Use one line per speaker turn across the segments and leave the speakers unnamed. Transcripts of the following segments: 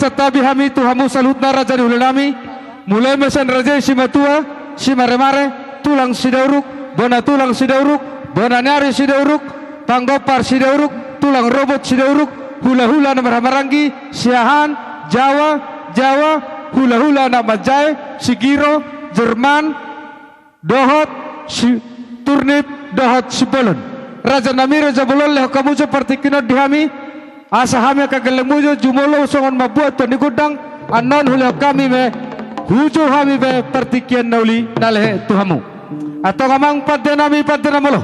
berserta bihami tuhamu salutna raja di nami mulai mesan raja si matua si mare-mare tulang si dauruk bona tulang si dauruk bona nyari si dauruk panggopar si dauruk tulang robot si dauruk hula-hula nama Marangi Siahan Jawa hula-hula nama Jai Sigiro Jerman Dohot si turnip Dohot si Bolon raja nami raja Bolon leh kamu seperti kena dihami asa hami kagelemujo jumolo songon mabuat ni gudang anon hula kami me hujo hami be pertikian nauli naleh tuhamu atau kamang padena molo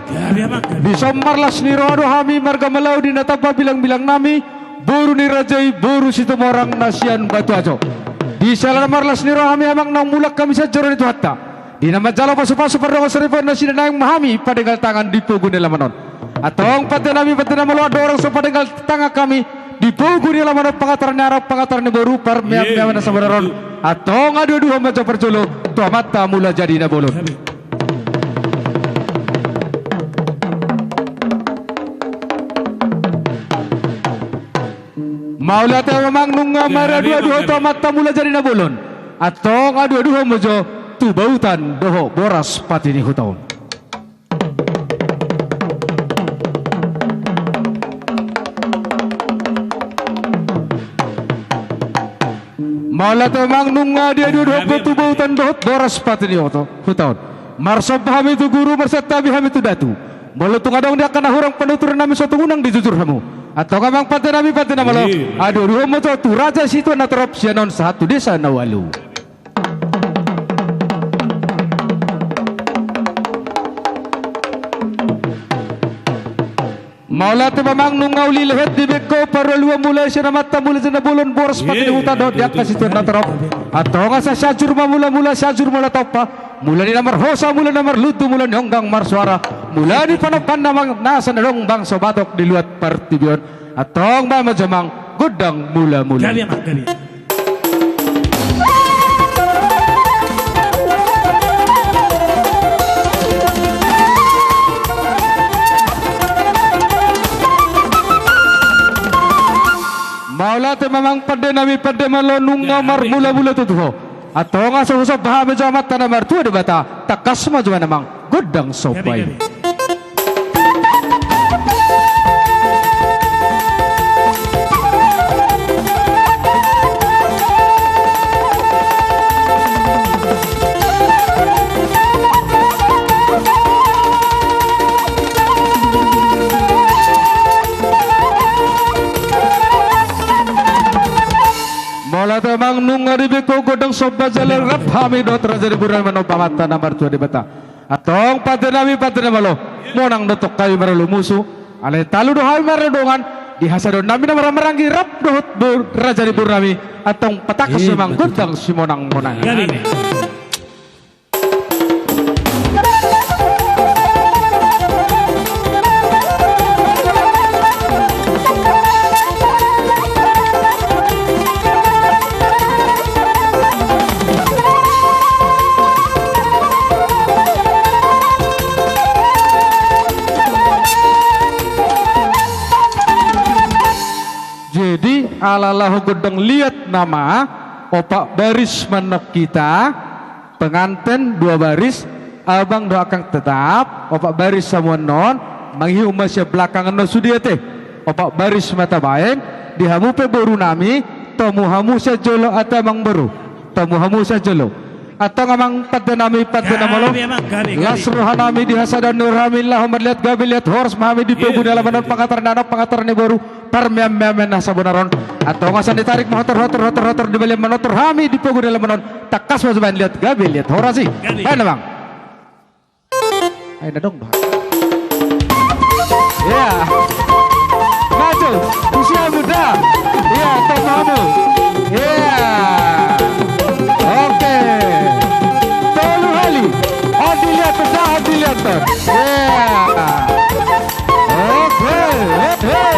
bisa marlas ni rodo hami marga melau di natapa bilang-bilang nami buru ni rajai buru situ orang nasian batu ajo di salah marlas ni rodo hami amang nang mulak kami sajaro itu hatta di nama jalo pasu-pasu perdongo serifon nasi dan yang mahami padegal tangan di pugu ni lamanon atau padena molo ada orang so padegal tangan kami di pugu ni lamanon pangatarnya arab pangatarnya baru parmiam na sabararon atau ngadu-adu hamba percolo tua mata mula jadi nabolon Maula teh memang nungga mara dua-dua tomat mula jadi nabolon atau ngadu-adu mojo tu bautan doho boras patini hutaun Maula teh memang nungga dia dua-dua tu bautan doho boras patini hutaun marsob hami tu guru marserta hami tu datu malu tu kadang dia kena hurang penuturan nami suatu gunang dijujur kamu atau kamang patena malo aduh dua motor tu raja situ na terop sianon satu desa nawalu Maula tu memang nungauli lehet di beko parolua mulai sina mata mulai sina bulun boros pati hutan dot dia kasih tu na terop atau ngasa syajur mula syajur mula topa mula di nomor hosa mula nomor lutu mula nyonggang marsuara mula di panokan namang nasa narong bang sobatok di luat partibion atau mbak majamang gudang mula-mula Maula te memang pada malo nungga mar mula-mula tu ho atau ngasa usap bahame jamat tanah martu di bata takas maju namang gudang sopai Maulata mang nunga di beko godang soba jalan rap hami dot raja di buran mano pamata namar tua di bata atong patena malo monang dotok kayu maralu musuh ale talu do hami maradongan di hasado nami namar marangi rap dohot raja di burami atong patakas memang godang si monang alalah godang lihat nama opak baris menek kita pengantin dua baris abang doakan tetap opak baris sama non manghiu masya belakangan no sudiate opak baris mata baik dihamu pe baru nami tomu hamu sajolo atau mang baru tomu hamu sajolo atau ngamang padenami padenamalo lasruhan nami dihasadan nurhamillah melihat gabil lihat hors mahami di pugu dalam menon pangatar nanok pangatar ni baru parmiam-miam nasa bonaron atau ngasan ditarik motor di balik motor hami di pugu dalam menon takas masuk lihat gabil lihat horasi mana bang ayo dong bang ya maju usia muda ya tomamu ya oke tolu hali dilihat ya oke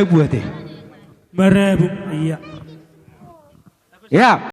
2000 teh.
Berebu, iya.
Ya.